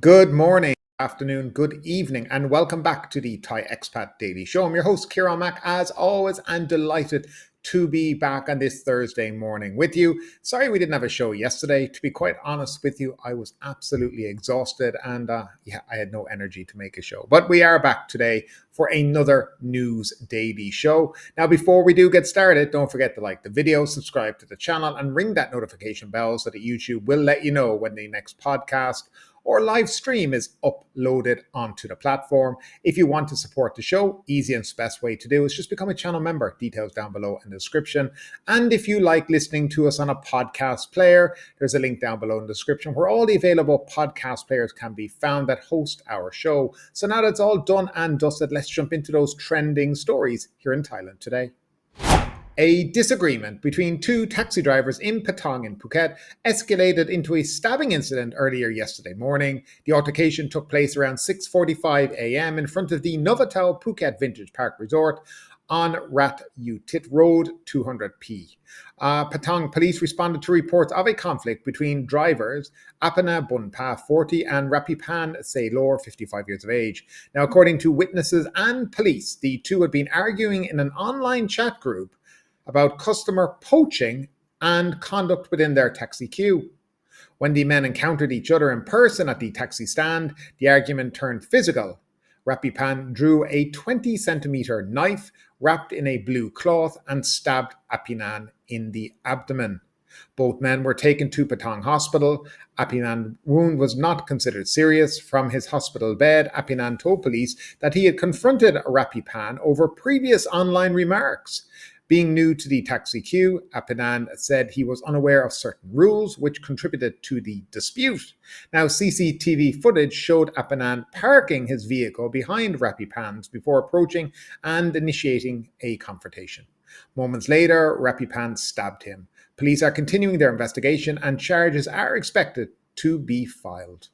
Good morning, afternoon, good evening, and welcome back to the Thai Expat Daily Show. I'm your host, Kieran Mack, as always, and delighted to be back on this Thursday morning with you. Sorry we didn't have a show yesterday. To be quite honest with you, I was absolutely exhausted and I had no energy to make a show. But we are back today for another news daily show. Now, before we do get started, don't forget to like the video, subscribe to the channel, and ring that notification bell so that YouTube will let you know when the next podcast or live stream is uploaded onto the platform. If you want to support the show, easy and best way to do is just become a channel member. Details down below in the description. And if you like listening to us on a podcast player, there's a link down below in the description where all the available podcast players can be found that host our show. So now that's all done and dusted, let's jump into those trending stories here in Thailand today. A disagreement between two taxi drivers in Patong in Phuket escalated into a stabbing incident earlier yesterday morning. The altercation took place around 6:45 a.m. in front of the Novotel Phuket Vintage Park Resort on Rat Utit Road 200P. Patong police responded to reports of a conflict between drivers Apana Bunpa, 40, and Rapipan Saylor, 55 years of age. Now, according to witnesses and police, the two had been arguing in an online chat group about customer poaching and conduct within their taxi queue. When the men encountered each other in person at the taxi stand, the argument turned physical. Rapipan drew a 20-centimeter knife wrapped in a blue cloth and stabbed Apinan in the abdomen. Both men were taken to Patong Hospital. Apinan's wound was not considered serious. From his hospital bed, Apinan told police that he had confronted Rapipan over previous online remarks. Being new to the taxi queue, Apinan said he was unaware of certain rules which contributed to the dispute. Now, CCTV footage showed Apinan parking his vehicle behind Rapipan's before approaching and initiating a confrontation. Moments later, Rapipan stabbed him. Police are continuing their investigation and charges are expected to be filed.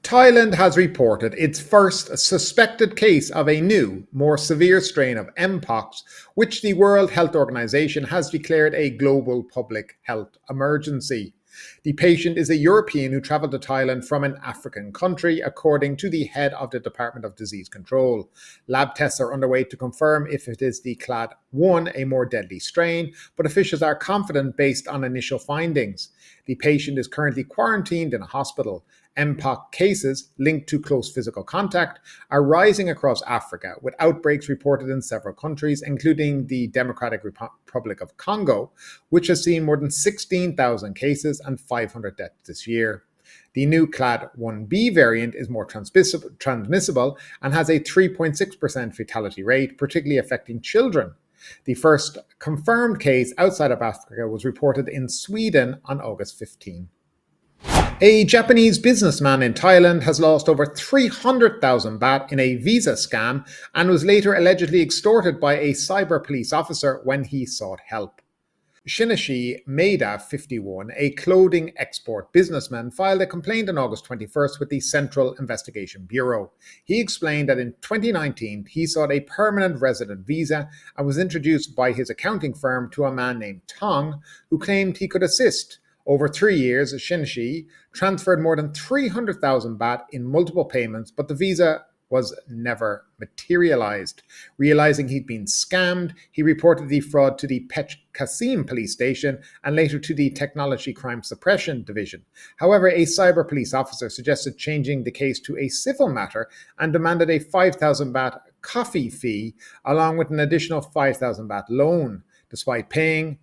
Thailand has reported its first suspected case of a new, more severe strain of Mpox, which the World Health Organization has declared a global public health emergency. The patient is a European who traveled to Thailand from an African country, according to the head of the Department of Disease Control. Lab tests are underway to confirm if it is the Clade 1, a more deadly strain, but officials are confident based on initial findings. The patient is currently quarantined in a hospital. Mpox cases linked to close physical contact are rising across Africa, with outbreaks reported in several countries, including the Democratic Republic of Congo, which has seen more than 16,000 cases and 500 deaths this year. The new Clade 1b variant is more transmissible and has a 3.6% fatality rate, particularly affecting children. The first confirmed case outside of Africa was reported in Sweden on August 15. A Japanese businessman in Thailand has lost over 300,000 baht in a visa scam and was later allegedly extorted by a cyber police officer when he sought help. Shinichi Maeda, 51, a clothing export businessman, filed a complaint on August 21st with the Central Investigation Bureau. He explained that in 2019 he sought a permanent resident visa and was introduced by his accounting firm to a man named Tong, who claimed he could assist. Over 3 years, Shinichi transferred more than 300,000 baht in multiple payments, but the visa was never materialized. Realizing he'd been scammed, he reported the fraud to the Pech Kasim police station and later to the Technology Crime Suppression Division. However, a cyber police officer suggested changing the case to a civil matter and demanded a 5,000 baht coffee fee along with an additional 5,000 baht loan. Despite paying,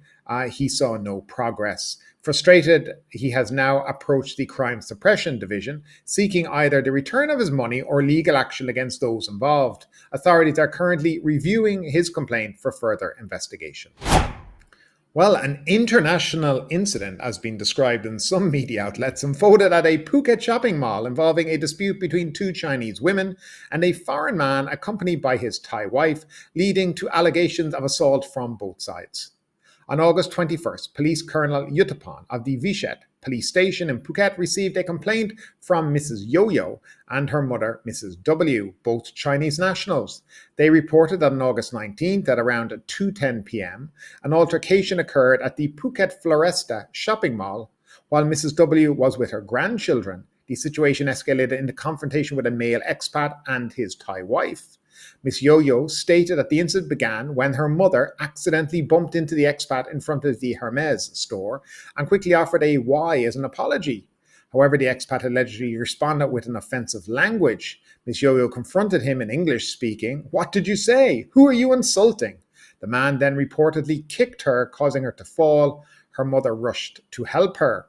he saw no progress. Frustrated, he has now approached the Crime Suppression Division, seeking either the return of his money or legal action against those involved. Authorities are currently reviewing his complaint for further investigation. Well, an international incident has been described in some media outlets unfolded at a Phuket shopping mall involving a dispute between two Chinese women and a foreign man accompanied by his Thai wife, leading to allegations of assault from both sides. On August 21st, Police Colonel Yuttapan of the Vishet police station in Phuket received a complaint from Mrs. Yo-Yo and her mother, Mrs. W., both Chinese nationals. They reported that on August 19th at around 2:10 p.m., an altercation occurred at the Phuket Floresta shopping mall while Mrs. W. was with her grandchildren. The situation escalated into confrontation with a male expat and his Thai wife. Miss Yo-Yo stated that the incident began when her mother accidentally bumped into the expat in front of the Hermes store and quickly offered a Y as an apology. However, the expat allegedly responded with an offensive language. Miss Yo-Yo confronted him in English, speaking, "What did you say? Who are you insulting?" The man then reportedly kicked her, causing her to fall. Her mother rushed to help her.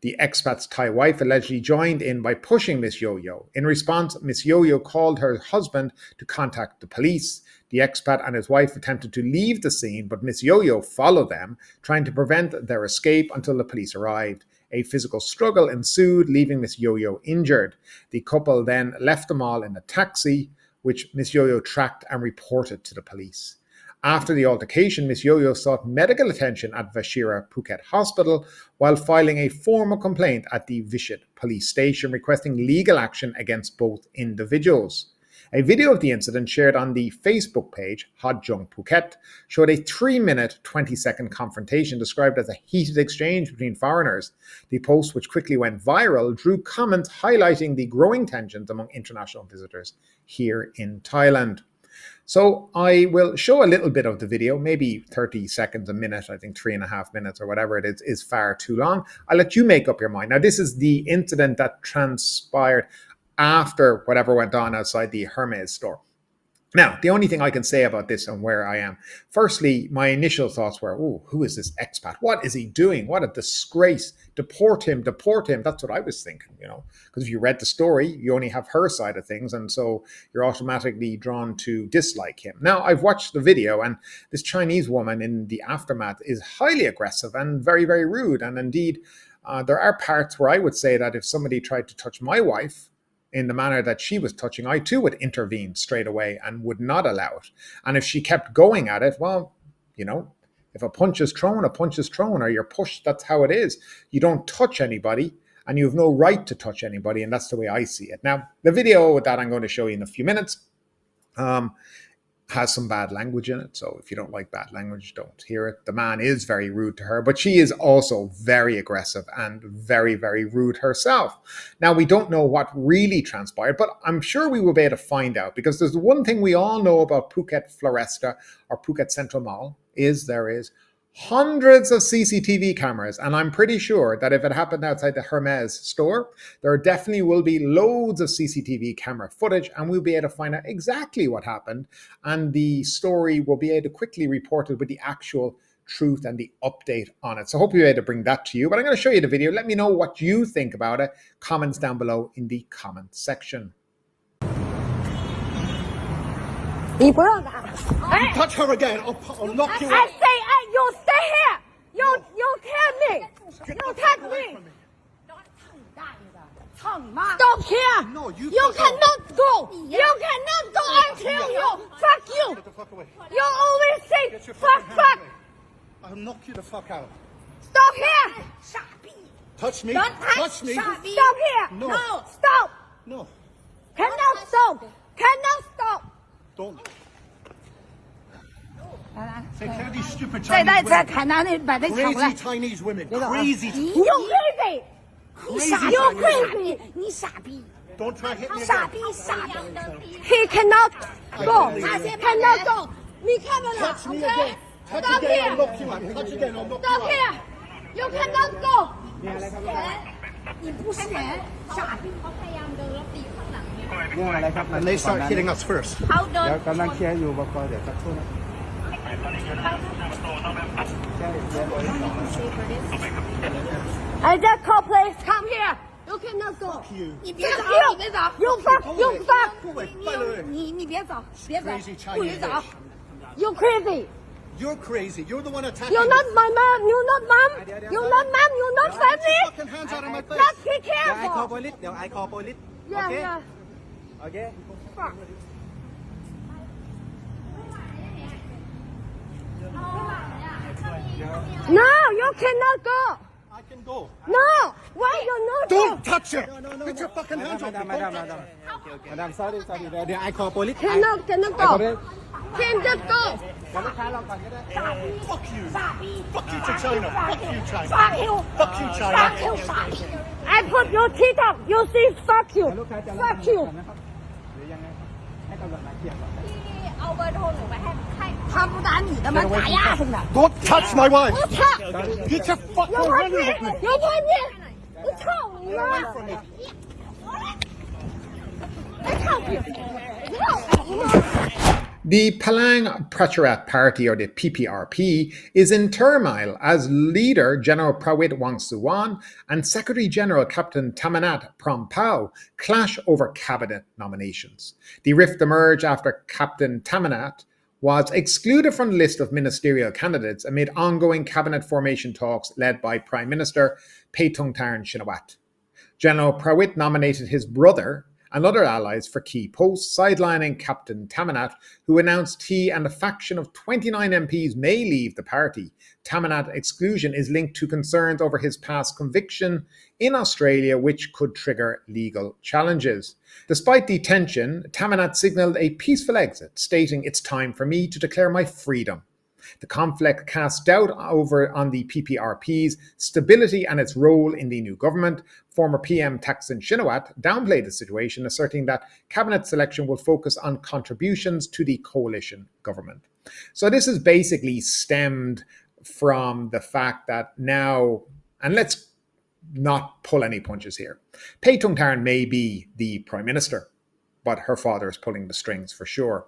The expat's Thai wife allegedly joined in by pushing Miss Yo-Yo. In response, Miss Yo-Yo called her husband to contact the police. The expat and his wife attempted to leave the scene, but Miss Yo-Yo followed them, trying to prevent their escape until the police arrived. A physical struggle ensued, leaving Miss Yo-Yo injured. The couple then left the mall in a taxi, which Miss Yo-Yo tracked and reported to the police. After the altercation, Miss Yo-Yo sought medical attention at Vashira Phuket Hospital while filing a formal complaint at the Vishit police station requesting legal action against both individuals. A video of the incident shared on the Facebook page Hotjung Phuket showed a 3-minute, 20-second confrontation described as a heated exchange between foreigners. The post, which quickly went viral, drew comments highlighting the growing tensions among international visitors here in Thailand. So I will show a little bit of the video, maybe 30 seconds, a minute. I think 3.5 minutes or whatever it is far too long. I'll let you make up your mind. Now, this is the incident that transpired after whatever went on outside the Hermes store. Now, the only thing I can say about this and where I am, firstly, my initial thoughts were, oh, who is this expat? What is he doing? What a disgrace. Deport him, deport him. That's what I was thinking, because if you read the story, you only have her side of things. And so you're automatically drawn to dislike him. Now, I've watched the video and this Chinese woman in the aftermath is highly aggressive and very, very rude. And indeed, there are parts where I would say that if somebody tried to touch my wife, in the manner that she was touching, I too would intervene straight away and would not allow it. And if she kept going at it, well, if a punch is thrown, a punch is thrown, or you're pushed, that's how it is. You don't touch anybody, and you have no right to touch anybody, and that's the way I see it. Now, the video that I'm going to show you in a few minutes has some bad language in it. So if you don't like bad language, don't hear it. The man is very rude to her, but she is also very aggressive and very, very rude herself. Now, we don't know what really transpired, but I'm sure we will be able to find out, because there's one thing we all know about Phuket Floresta or Phuket Central Mall is there is hundreds of CCTV cameras, and I'm pretty sure that if it happened outside the Hermes store, there definitely will be loads of CCTV camera footage, and we'll be able to find out exactly what happened, and the story will be able to quickly report it with the actual truth and the update on it. So I hope you're able to bring that to you, but I'm going to show you the video. Let me know what you think about it. Comments down below in the comment section. You touch her again, I'll knock you out. I say, you stay here. You kill me. You touch me. Stop here. No, you cannot go. You cannot go until you. Fuck you. Get the fuck away. You always say Get your fuck. fucking hand away. I'll knock you the fuck out. Stop here. Touch me. Don't touch me. Stop here. No. Stop. No. Cannot stop. Cannot stop. Don't. Take care of these stupid 在 Chinese 在 women. 海南那把那抢过来 Crazy。Chinese women. Crazy. You crazy. Crazy You Chinese women. crazy. 你傻逼。 Don't try hit me 傻 again. 逼傻逼。He cannot go. Cannot go. 你看不了 Touch me OK? again. Touch Stop again, I'll here. knock you out. Touch again, I'll knock Stop you out. here. You cannot go. 你不是人，傻逼。 เรื่องอะไรครับ And they start hitting us first. เดี๋ยวกำลังเคลียร์อยู่บอกก่อนเดี๋ยวสักครู่นะใช่เดี๋ยว I just call police. Come here. You cannot go. You. 你别走，你别走。You fuck. You fuck. 你别走，别走， Crazy 不许 Chinese 走 bitch. You crazy. You're crazy. You're the one attacking You're me. not my mom. You're not mom. You're not mom. You're not Get your family. fucking hands out of my face. Just be เดี๋ยวไอคอ careful. โพลิสเดี๋ยวไอคอโพลิสโอ Yeah, เค yeah. โอเค Fuck. No, you cannot go. I can go. No. Why you not go? Don't touch her. No. Put your fucking hands up. Madam, sorry. There, I call police. cannot go. Cannot go. เดี๋ยวลูกค้าลองก่อนก็ได้ Fuck you. Fuck you to China. Fuck you, China. Fuck you. Fuck you, China. Fuck you. I put your TikTok. You see, fuck you. ลูกค้าจะรับ Fuck เงิ you. นก่อนนะครับหรือยังไงครับให้ตำรวจมาเคลียร์ก่อน เอาเบอร์โทรหนูไปให้他不打你的吗？打呀什么的？ Don't touch my wife. 我操！ Get your fucking 有叛 hands 逆 off me.！有叛逆！我操你妈！我操你！ The Palang Pracharath Party, or the PPRP, is in turmoil as leader General Prawit Wangsuwan and Secretary General Captain Thamanat Prampao clash over cabinet nominations. The rift emerged after Captain Thamanat was excluded from the list of ministerial candidates amid ongoing cabinet formation talks led by Prime Minister Patong Shinawat. General Prawit nominated his brother and other allies for key posts, sidelining Captain Thamanat, who announced he and a faction of 29 MPs may leave the party. Thamanat's exclusion is linked to concerns over his past conviction in Australia, which could trigger legal challenges. Despite the tension, Thamanat signalled a peaceful exit, stating, "It's time for me to declare my freedom." The conflict cast doubt on the PPRP's stability and its role in the new government. Former PM Thaksin Shinawat downplayed the situation, asserting that cabinet selection will focus on contributions to the coalition government. So this is basically stemmed from the fact that now, and let's not pull any punches here, Pattong may be the Prime Minister, but her father is pulling the strings for sure.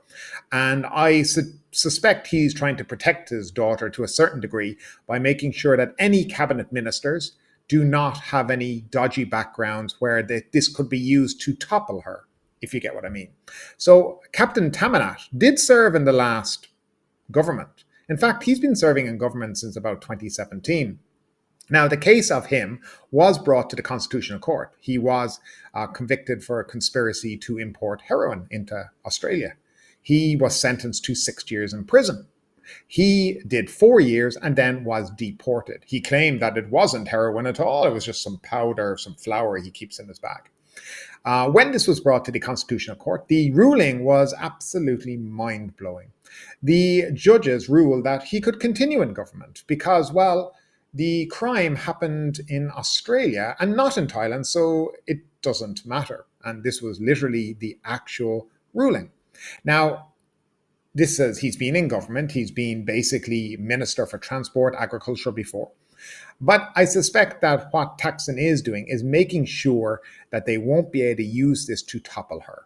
And I suspect he's trying to protect his daughter to a certain degree by making sure that any cabinet ministers do not have any dodgy backgrounds where this could be used to topple her, if you get what I mean. So Captain Thamanat did serve in the last government. In fact, he's been serving in government since about 2017. Now, the case of him was brought to the Constitutional Court. He was convicted for a conspiracy to import heroin into Australia. He was sentenced to 6 years in prison. He did 4 years and then was deported. He claimed that it wasn't heroin at all. It was just some powder, some flour he keeps in his bag. When this was brought to the Constitutional Court, the ruling was absolutely mind-blowing. The judges ruled that he could continue in government because, well, the crime happened in Australia and not in Thailand, so it doesn't matter. And this was literally the actual ruling. Now, this says he's been in government. He's been basically Minister for Transport, Agriculture before. But I suspect that what Thaksin is doing is making sure that they won't be able to use this to topple her.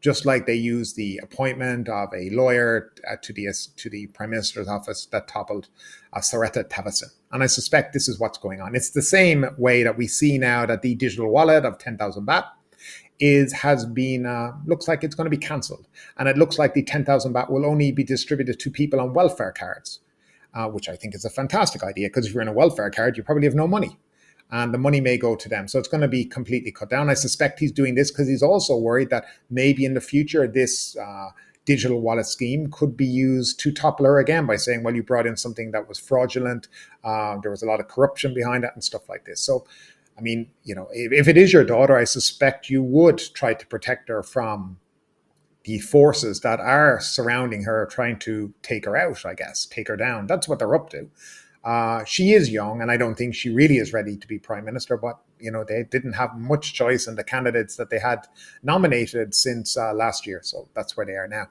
Just like they used the appointment of a lawyer to the Prime Minister's office that toppled Saretta Tavasin. And I suspect this is what's going on. It's the same way that we see now that the digital wallet of 10,000 baht looks like it's going to be cancelled. And it looks like the 10,000 baht will only be distributed to people on welfare cards, which I think is a fantastic idea, because if you're in a welfare card, you probably have no money. And the money may go to them. So it's going to be completely cut down. I suspect he's doing this because he's also worried that maybe in the future this digital wallet scheme could be used to topple her again by saying, well, you brought in something that was fraudulent. There was a lot of corruption behind it and stuff like this. So, I mean, you know, if it is your daughter, I suspect you would try to protect her from the forces that are surrounding her, trying to take her out, I guess, take her down. That's what they're up to. She is young, and I don't think she really is ready to be Prime Minister, but, you know, they didn't have much choice in the candidates that they had nominated since last year, so that's where they are now.